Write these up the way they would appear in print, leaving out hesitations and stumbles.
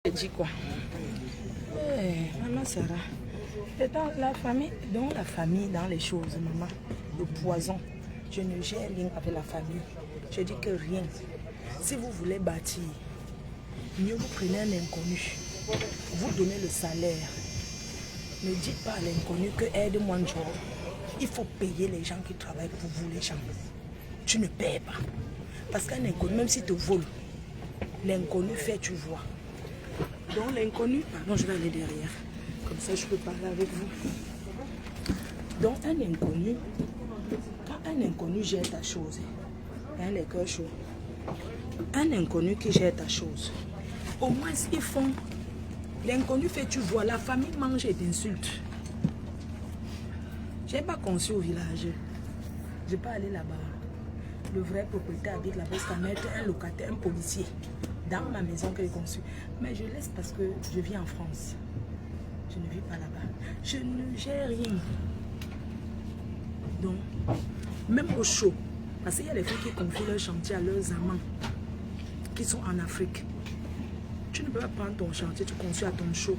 Je dis quoi? Maman Sarah, et dans la famille, dans les choses, maman, le poison, je ne gère rien avec la famille. Je dis que rien. Si vous voulez bâtir, mieux vous prenez un inconnu, vous donnez le salaire. Ne dites pas à l'inconnu que aide-moi un jour. Il faut payer les gens qui travaillent pour vous, les gens. Tu ne payes pas. Parce qu'un inconnu, même s'il te vole, l'inconnu fait, tu vois. Donc l'inconnu, pardon, je vais aller derrière. Comme ça, je peux parler avec vous. Donc un inconnu, quand un inconnu gère ta chose, hein, les cœurs chauds, un inconnu qui gère ta chose, au moins ils font, l'inconnu fait, tu vois, la famille mange et t'insulte. Je n'ai pas conçu au village. Je n'ai pas allé là-bas. Le vrai propriétaire habite là-bas, c'est à mettre un locataire, un policier, dans ma maison que j'ai conçue. Mais je laisse parce que je vis en France. Je ne vis pas là-bas. Je ne gère rien. Donc, même au chaud, parce qu'il y a les filles qui confient leur chantier à leurs amants qui sont en Afrique. Tu ne peux pas prendre ton chantier, tu construis à ton chaud.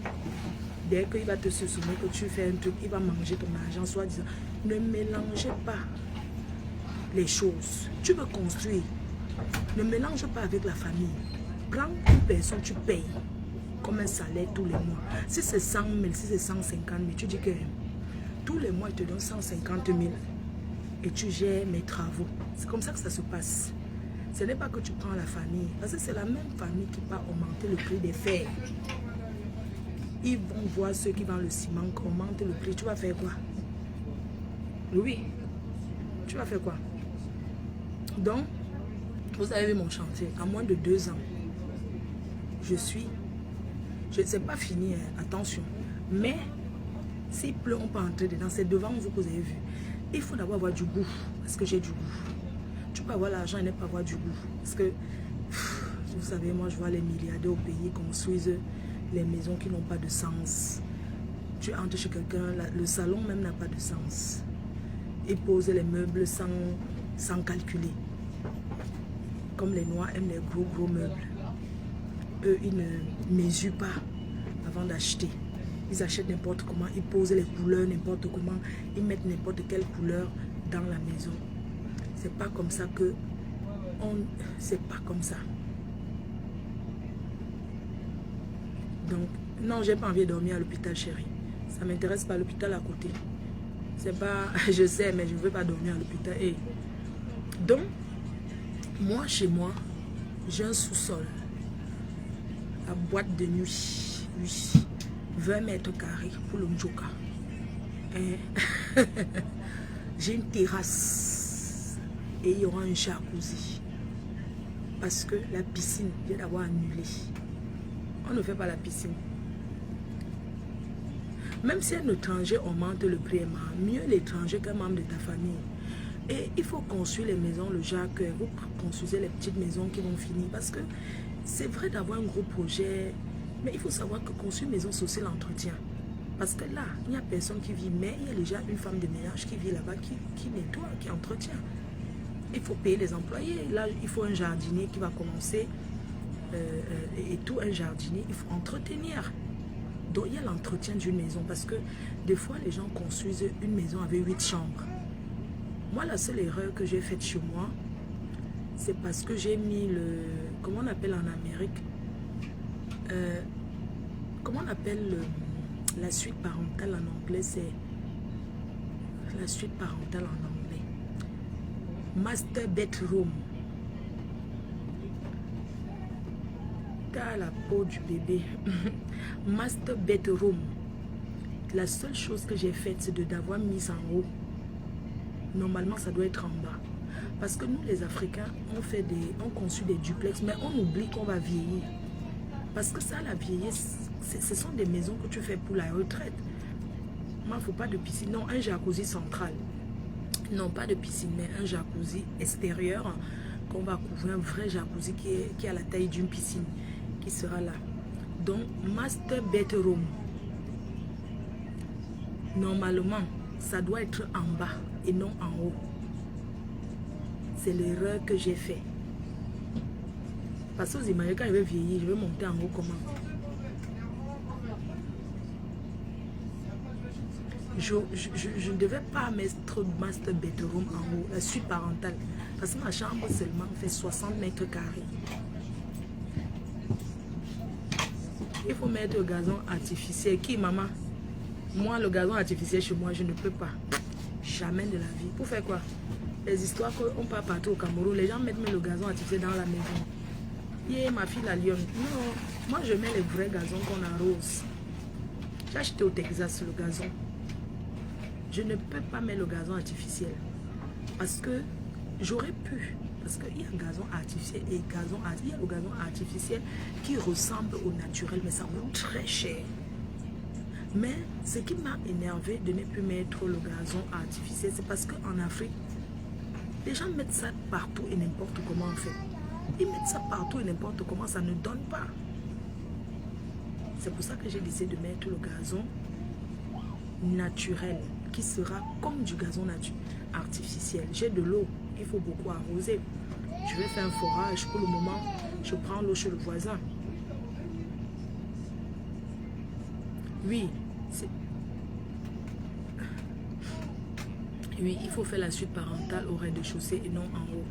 Dès qu'il va te soumettre, que tu fais un truc, il va manger ton argent, soit disant, ne mélangez pas les choses. Tu veux construire, ne mélange pas avec la famille. Prends une personne, tu payes comme un salaire tous les mois. Si c'est 100 000, si c'est 150 000, tu dis que tous les mois, il te donne 150 000 et tu gères mes travaux. C'est comme ça que ça se passe. Ce n'est pas que tu prends la famille, parce que c'est la même famille qui va augmenter le prix des fers. Ils vont voir ceux qui vendent le ciment, qui augmentent le prix. Tu vas faire quoi? Oui. Tu vas faire quoi? Donc, vous avez vu mon chantier. En moins de 2 ans, je ne sais pas fini, hein, attention. Mais, s'il pleut, on peut entrer dedans. C'est devant vous que vous avez vu. Il faut d'abord avoir du goût, parce que j'ai du goût. Tu peux avoir l'argent et ne pas avoir du goût. Parce que, vous savez, moi, je vois les milliardaires au pays construisent les maisons qui n'ont pas de sens. Tu entres chez quelqu'un, le salon même n'a pas de sens. Ils posent les meubles sans calculer. Comme les Noirs aiment les gros meubles. Eux, ils ne mesurent pas avant d'acheter. Ils achètent n'importe comment, ils posent les couleurs n'importe comment, ils mettent n'importe quelle couleur dans la maison. C'est pas comme ça que c'est pas comme ça. Donc, non, j'ai pas envie de dormir à l'hôpital, chérie. Ça m'intéresse pas, l'hôpital à côté. C'est pas, je sais, mais je veux pas dormir à l'hôpital. Et donc, moi, chez moi, j'ai un sous-sol. La boîte de nuit, oui. 20 mètres carrés pour le Njoka. J'ai une terrasse et il y aura un jacuzzi. Parce que la piscine vient d'avoir annulé. On ne fait pas la piscine. Même si un étranger augmente le prix, mieux l'étranger qu'un membre de ta famille. Et il faut construire les maisons, le Jacques, vous construisez les petites maisons qui vont finir. Parce que c'est vrai d'avoir un gros projet, mais il faut savoir que construire une maison, c'est aussi l'entretien. Parce que là, il n'y a personne qui vit, mais il y a déjà une femme de ménage qui vit là-bas, qui nettoie, qui entretient. Il faut payer les employés. Là, il faut un jardinier qui va commencer. Et tout un jardinier, il faut entretenir. Donc, il y a l'entretien d'une maison. Parce que des fois, les gens construisent une maison avec 8 chambres. Moi, la seule erreur que j'ai faite chez moi, c'est parce que j'ai mis le... Comment on appelle en Amérique? Comment on appelle la suite parentale en anglais? C'est la suite parentale en anglais. Master bedroom. T'as la peau du bébé. Master bedroom. La seule chose que j'ai faite, c'est d'avoir mis en haut. Normalement, ça doit être en bas. Parce que nous, les Africains, on conçut des duplex, mais on oublie qu'on va vieillir. Parce que ça, la vieillesse, ce sont des maisons que tu fais pour la retraite. Moi, il ne faut pas de piscine. Non, un jacuzzi central. Non, pas de piscine, mais un jacuzzi extérieur qu'on va couvrir. Un vrai jacuzzi qui a la taille d'une piscine, qui sera là. Donc, master bedroom. Normalement, ça doit être en bas et non en haut. C'est l'erreur que j'ai fait. Parce que vous imaginez, quand je vais vieillir, je vais monter en haut comment? je ne devais pas mettre master bedroom en haut, la suite parentale. Parce que ma chambre seulement fait 60 mètres carrés. Il faut mettre le gazon artificiel. Qui, maman? Moi, le gazon artificiel chez moi, je ne peux pas. Jamais de la vie. Pour faire quoi? Les histoires qu'on part partout au Cameroun, les gens mettent le gazon artificiel dans la maison. Yeah, ma fille la lionne. Non, moi je mets les vrais gazons qu'on arrose. J'ai acheté au Texas le gazon. Je ne peux pas mettre le gazon artificiel. Parce que j'aurais pu. Parce qu'il y a gazon artificiel et gazon artificiel. Il y a le gazon artificiel qui ressemble au naturel, mais ça coûte très cher. Mais ce qui m'a énervé de ne plus mettre le gazon artificiel, c'est parce qu'en Afrique, les gens mettent ça partout et n'importe comment on fait. Ils mettent ça partout et n'importe comment, ça ne donne pas. C'est pour ça que j'ai décidé de mettre le gazon naturel, qui sera comme du gazon artificiel. J'ai de l'eau, il faut beaucoup arroser. Je vais faire un forage. Pour le moment, je prends l'eau chez le voisin. Oui, oui, il faut faire la suite parentale au rez-de-chaussée et non en haut.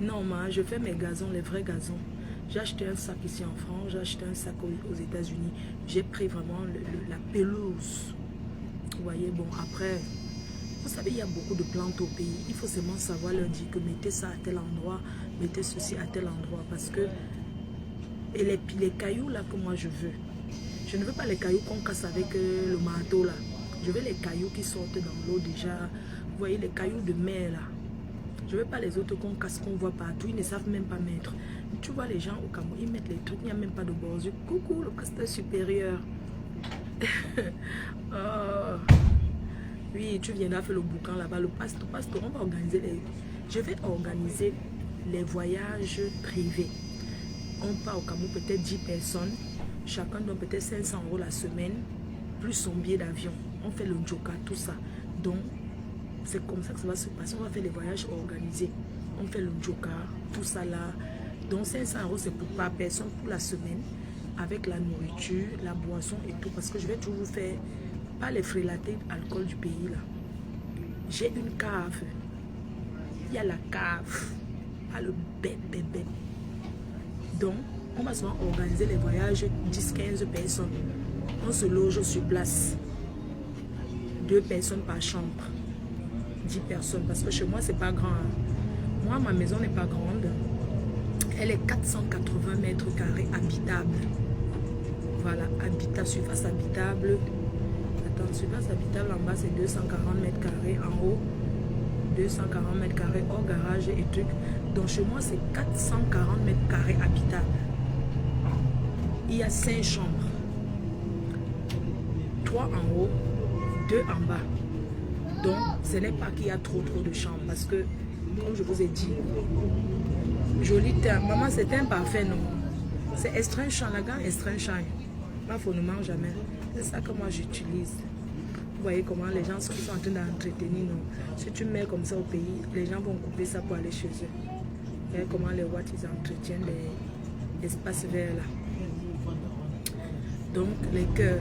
Non, moi, je fais mes gazons, les vrais gazons. J'ai acheté un sac ici en France, j'ai acheté un sac aux États-Unis. J'ai pris vraiment la pelouse. Vous voyez, bon, après, vous savez, il y a beaucoup de plantes au pays. Il faut seulement savoir leur dire que mettez ça à tel endroit, mettez ceci à tel endroit. Parce que, et les cailloux là que moi je veux, je ne veux pas les cailloux qu'on casse avec le marteau là. Je veux les cailloux qui sortent dans l'eau déjà. Vous voyez, les cailloux de mer là. Je ne veux pas les autres qu'on casse, qu'on voit partout. Ils ne savent même pas mettre. Tu vois les gens au Cameroun, ils mettent les trucs, il n'y a même pas de bordure. Coucou, le pasteur supérieur. Oh. Oui, tu viendras faire le boucan là-bas. Le pasteur, on va organiser les... Je vais organiser les voyages privés. On part au Cameroun, peut-être 10 personnes. Chacun donne peut-être 500 € la semaine, plus son billet d'avion. On fait le joker, tout ça. Donc, c'est comme ça que ça va se passer. On va faire les voyages organisés. On fait le joker, tout ça là. Donc 500 € c'est pour par personne pour la semaine. Avec la nourriture, la boisson et tout. Parce que je vais toujours faire, pas les frélatés d'alcool du pays là. J'ai une cave. Il y a la cave. Pas le bête. Donc, on va souvent organiser les voyages 10-15 personnes. On se loge sur place. 2 personnes par chambre. 10 personnes. Parce que chez moi, c'est pas grand. Moi, ma maison n'est pas grande. Elle est 480 mètres carrés habitable. Voilà, habitable, surface habitable. Attends, surface habitable en bas, c'est 240 mètres carrés. En haut, 240 mètres carrés hors garage et trucs. Donc chez moi, c'est 440 mètres carrés habitable. Il y a 5 chambres. 3 en haut, 2 en bas. Donc, ce n'est pas qu'il y a trop de chambres. Parce que, comme je vous ai dit, joli terme. Maman, c'est imparfait, non? C'est extrême champ. La gamme extrême champ. Ma faut ne mange jamais. C'est ça que moi j'utilise. Vous voyez comment les gens sont en train d'entretenir, non? Si tu mets comme ça au pays, les gens vont couper ça pour aller chez eux. Vous voyez comment les watts ils entretiennent les espaces verts là. Donc, les cœurs.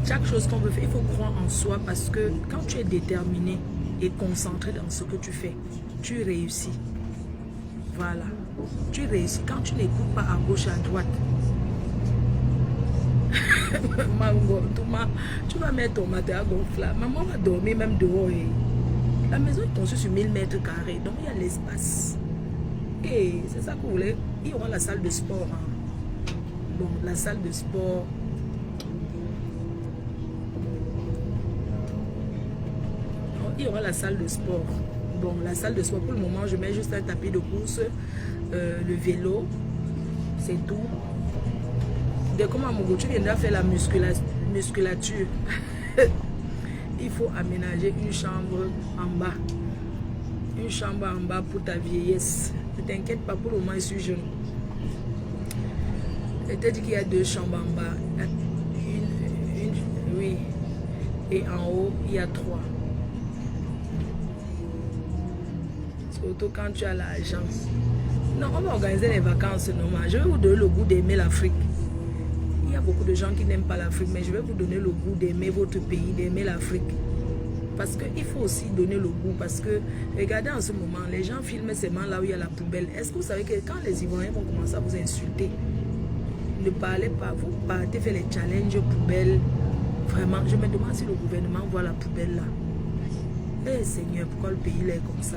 Chaque chose qu'on veut faire, il faut croire en soi parce que quand tu es déterminé et concentré dans ce que tu fais, tu réussis. Voilà. Tu réussis. Quand tu n'écoutes pas à gauche, à droite, tu vas mettre ton matelas gonflable. Maman va dormir même dehors. La maison est construite sur 1000 mètres carrés. Donc, il y a l'espace. Et c'est ça que vous voulez. Il y aura la salle de sport. Hein. Bon, la salle de sport. Il y aura la salle de sport. Bon, la salle de sport, pour le moment, je mets juste un tapis de course, le vélo, c'est tout. Dès comme à Mogo, tu viendras faire la musculature. Il faut aménager une chambre en bas. Une chambre en bas pour ta vieillesse. Ne t'inquiète pas, pour le moment, je suis jeune. Je t'ai dit qu'il y a 2 chambres en bas. Oui. Et en haut, il y a 3. Surtout quand tu as l'argent. Non, on va organiser les vacances normal. Je vais vous donner le goût d'aimer l'Afrique. Il y a beaucoup de gens qui n'aiment pas l'Afrique, mais je vais vous donner le goût d'aimer votre pays, d'aimer l'Afrique. Parce qu'il faut aussi donner le goût. Parce que, regardez en ce moment, les gens filment seulement là où il y a la poubelle. Est-ce que vous savez que quand les Ivoiriens vont commencer à vous insulter, ne parlez pas, vous partez faire les challenges poubelles. Vraiment, je me demande si le gouvernement voit la poubelle là. Eh Seigneur, pourquoi le pays là est comme ça?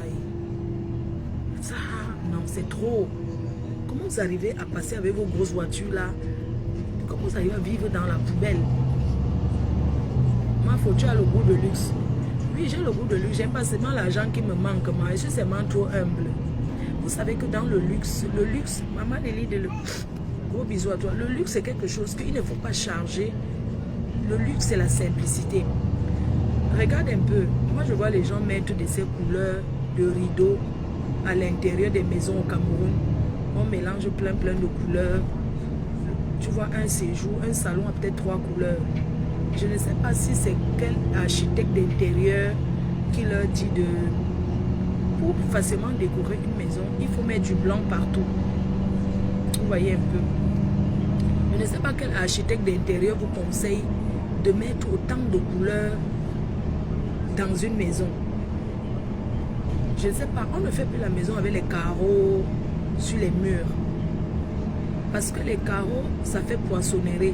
Ça, non, c'est trop. Comment vous arrivez à passer avec vos grosses voitures là? Comment vous arrivez à vivre dans la poubelle? Moi, faut que tu aies le goût de luxe. Oui, j'ai le goût de luxe. J'aime pas seulement l'argent qui me manque. Moi, je suis seulement trop humble. Vous savez que dans le luxe, maman Nelly, gros bisous à toi. Le luxe, c'est quelque chose qu'il ne faut pas charger. Le luxe, c'est la simplicité. Regarde un peu. Moi, je vois les gens mettre de ces couleurs de rideaux à l'intérieur des maisons au Cameroun. On mélange plein de couleurs. Tu vois, un séjour, un salon a peut-être 3 couleurs. Je ne sais pas si c'est quel architecte d'intérieur qui leur dit de... Pour facilement décorer une maison, il faut mettre du blanc partout. Vous voyez un peu. Je ne sais pas quel architecte d'intérieur vous conseille de mettre autant de couleurs dans une maison. Je ne sais pas, on ne fait plus la maison avec les carreaux sur les murs. Parce que les carreaux, ça fait poissonnerie.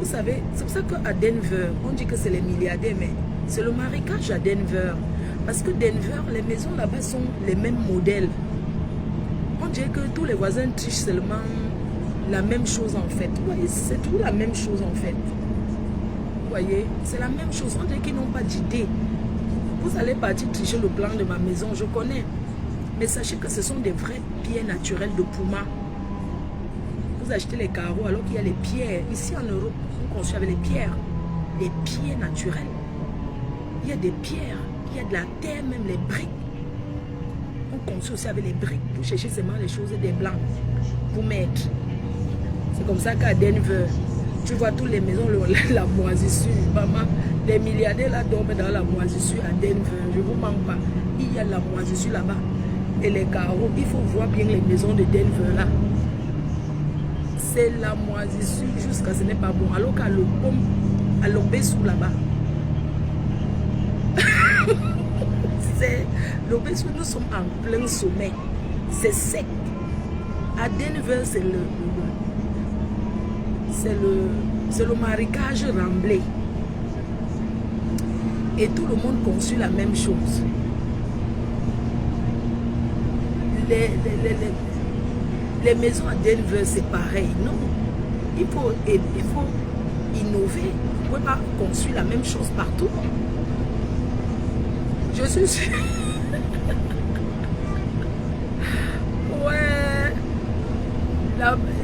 Vous savez, c'est pour ça qu'à Denver, on dit que c'est les milliardaires, mais c'est le marécage à Denver. Parce que Denver, les maisons là-bas sont les mêmes modèles. On dirait que tous les voisins trichent seulement la même chose en fait. Vous voyez, c'est tout la même chose en fait. Vous voyez, c'est la même chose. On dirait qu'ils n'ont pas d'idée. Vous allez partir tricher le plan de ma maison, je connais. Mais sachez que ce sont des vraies pierres naturelles de Puma. Vous achetez les carreaux alors qu'il y a les pierres. Ici en Europe, on construit avec les pierres. Les pierres naturelles. Il y a des pierres, il y a de la terre, même les briques. On construit aussi avec les briques pour chercher seulement les choses des blancs. Pour mettre. C'est comme ça qu'à Denver, tu vois toutes les maisons, la moisissure. Maman, les milliardaires là dorment dans la moisissure à Denver. Je ne vous manque pas. Il y a la moisissure là-bas. Et les carreaux, il faut voir bien les maisons de Denver là. C'est la moisissure jusqu'à ce n'est pas bon. Alors qu'à l'Opom, à l'Obésou là-bas. C'est l'Obésou, nous sommes en plein sommet. C'est sec. À Denver, c'est le marécage remblé. Et tout le monde construit la même chose. Les maisons à Denver, c'est pareil. Non. Il faut innover. Vous ne pouvez pas construire la même chose partout. Je suis sûre. Ouais.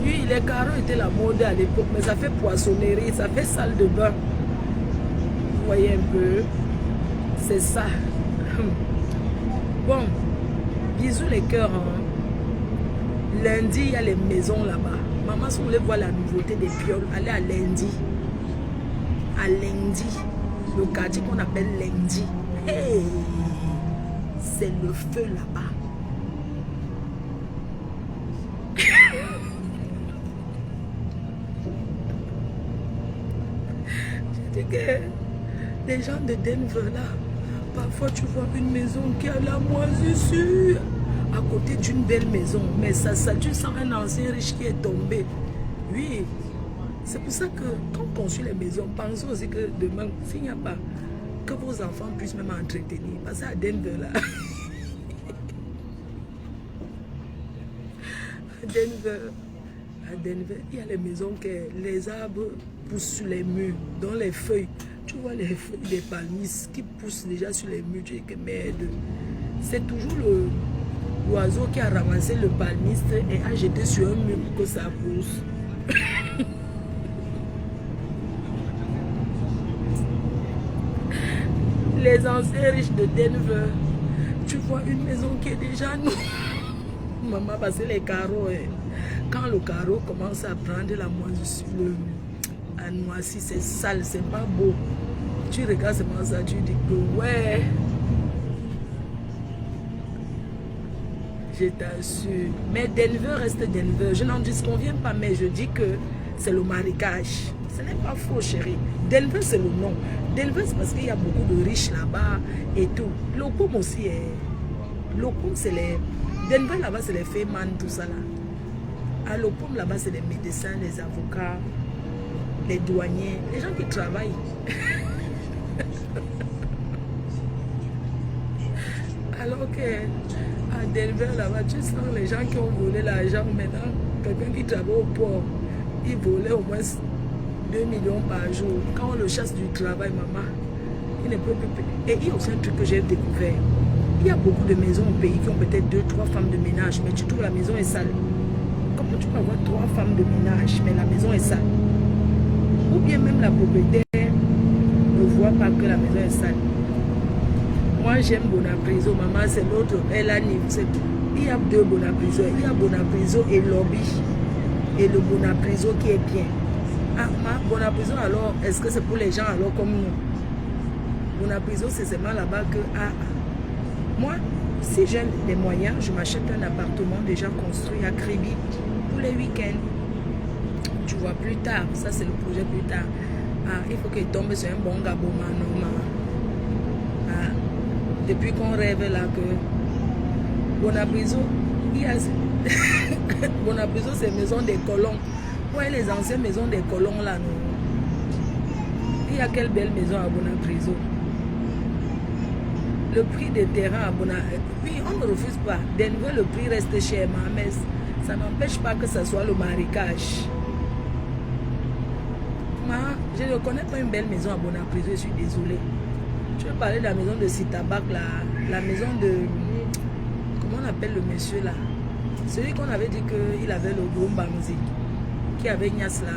Oui, les carreaux étaient la mode à l'époque, mais ça fait poissonnerie, ça fait salle de bain. Vous voyez un peu. C'est ça. Bon. Bisous les cœurs. Hein. Lundi, il y a les maisons là-bas. Maman, si vous voulez voir la nouveauté des pioles, allez à Lundi. À Lundi. Le quartier qu'on appelle Lundi. Hey, c'est le feu là-bas. Je dis que les gens de Denver là, parfois tu vois une maison qui a la moisissure à côté d'une belle maison, mais ça tu sens un ancien riche qui est tombé. Oui, c'est pour ça que quand on construit les maisons, pensez aussi que demain, s'il n'y a pas, que vos enfants puissent même entretenir. Parce qu'à Denver là, à Denver, il y a les maisons que les arbres poussent sur les murs, dans les feuilles. Tu vois les feuilles des palmistes qui poussent déjà sur les murs. Tu dis que merde, c'est toujours l'oiseau qui a ramassé le palmiste et a jeté sur un mur pour que ça pousse. Les anciens riches de Denver, tu vois une maison qui est déjà nous. Maman, parce que les carreaux, quand le carreau commence à prendre la moisissure, à noisir, c'est sale, c'est pas beau. Tu regardes seulement ça, tu dis que ouais. Je t'assure. Mais Denver reste Denver. Je n'en disconviens pas, mais je dis que c'est le marécage. Ce n'est pas faux, chérie. Denver, c'est le nom. Denver, c'est parce qu'il y a beaucoup de riches là-bas et tout. L'Opum aussi est... L'Opum, c'est les... Denver, là-bas, c'est les fémans, tout ça là. À l'Opum, là-bas, c'est les médecins, les avocats, les douaniers, les gens qui travaillent. Alors que à Denver, là-bas, tu sens les gens qui ont volé l'argent maintenant. Quelqu'un qui travaille au port, il volait au moins 2 millions par jour. Quand on le chasse du travail, maman, il ne peut plus payer. Et il y a aussi un truc que j'ai découvert. Il y a beaucoup de maisons au pays qui ont peut-être 2, 3 femmes de ménage, mais tu trouves la maison est sale. Comment tu peux avoir 3 femmes de ménage, mais la maison est sale? Ou bien même la propriétaire ne voit pas que la maison est sale. Moi, j'aime Bonapriso, maman, c'est l'autre. Elle a niveau. Il y a 2 Bonapriso. Il y a Bonapriso et Lobby. Et le Bonapriso qui est bien. Ah, Bonapriso, alors, est-ce que c'est pour les gens alors comme nous? Bonapriso, c'est seulement là-bas que... moi, si j'ai les moyens, je m'achète un appartement déjà construit à Kribi pour les week-ends. Tu vois, plus tard, ça c'est le projet plus tard. Il faut qu'il tombe sur un bon gabon, depuis qu'on rêve là que Bonapriso, il y a Bonapriso, c'est maison des colons. Ouais, les anciennes maisons des colons là, non. Il y a quelle belle maison à Bonapriso. Le prix des terrains à Bonapriso, oui, on ne refuse pas. Denver, le prix reste cher, mais ça n'empêche pas que ce soit le marécage. Je ne connais pas une belle maison à Bonapriso, je suis désolée. Je vais parler de la maison de Sitabac, la maison de... Comment on appelle le monsieur là? Celui qu'on avait dit qu'il avait le gros Bamzi, qui avait Nias là.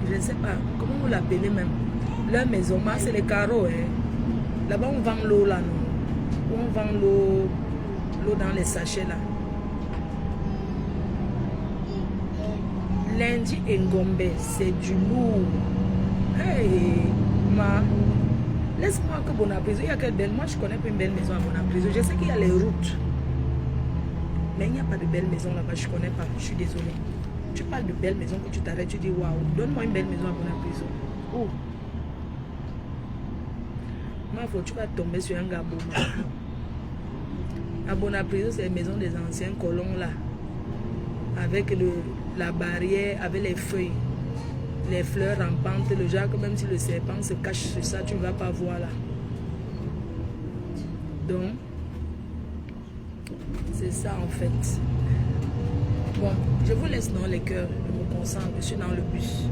Je ne sais pas, comment vous l'appelez même? Leur maison, c'est les carreaux. Hein. Là-bas, on vend l'eau là, non? On vend l'eau dans les sachets là. Lundi et Ngombe, c'est du lourd. Hey, laisse-moi que Bonapriso, il y a quelle belle... Moi, je connais pas une belle maison à Bonapriso. Je sais qu'il y a les routes. Mais il n'y a pas de belle maison là-bas, je ne connais pas. Je suis désolée. Tu parles de belle maison, que tu t'arrêtes, tu dis waouh, donne-moi une belle maison à Bonapriso. Oh. Moi, faut que tu vas tomber sur un gabo. À Bonapriso, c'est les maisons des anciens colons là. Avec la barrière, avec les feuilles. Les fleurs rampantes, le genre que même si le serpent se cache sur ça, tu ne vas pas voir là. Donc, c'est ça en fait. Bon, je vous laisse dans les cœurs, je me concentre, je suis dans le bus.